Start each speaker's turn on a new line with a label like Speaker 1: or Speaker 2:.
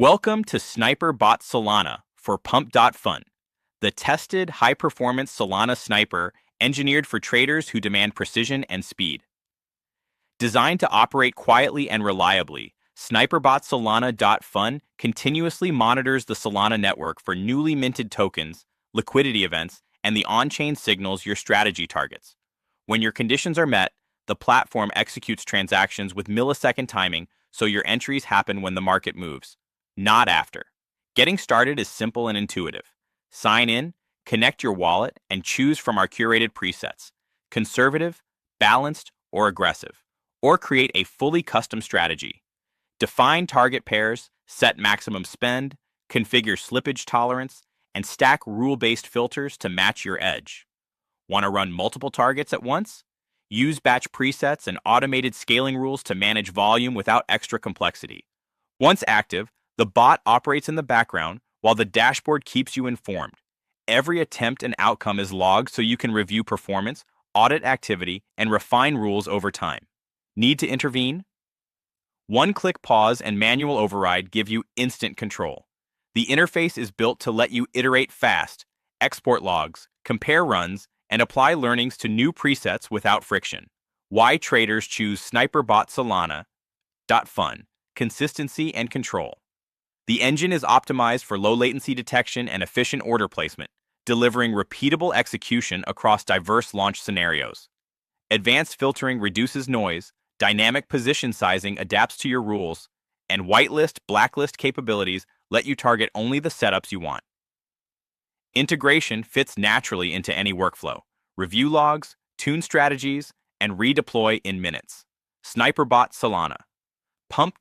Speaker 1: Welcome to Sniperbot Solana for Pump.Fun, the tested, high-performance Solana sniper engineered for traders who demand precision and speed. Designed to operate quietly and reliably, Sniperbot Solana.Fun continuously monitors the Solana network for newly minted tokens, liquidity events, and the on-chain signals your strategy targets. When your conditions are met, the platform executes transactions with millisecond timing so your entries happen when the market moves, not after. Getting started is simple and intuitive. Sign in, connect your wallet, and choose from our curated presets: conservative, balanced, or aggressive. Or create a fully custom strategy. Define target pairs, set maximum spend, configure slippage tolerance, and stack rule-based filters to match your edge. Want to run multiple targets at once? Use batch presets and automated scaling rules to manage volume without extra complexity. Once active, the bot operates in the background while the dashboard keeps you informed. Every attempt and outcome is logged so you can review performance, audit activity, and refine rules over time. Need to intervene? One-click pause and manual override give you instant control. The interface is built to let you iterate fast, export logs, compare runs, and apply learnings to new presets without friction. Why traders choose Sniperbot Solana.Fun: consistency and control. The engine is optimized for low latency detection and efficient order placement, delivering repeatable execution across diverse launch scenarios. Advanced filtering reduces noise, dynamic position sizing adapts to your rules, and whitelist, blacklist capabilities let you target only the setups you want. Integration fits naturally into any workflow. Review logs, tune strategies, and redeploy in minutes. Sniperbot Solana. Pump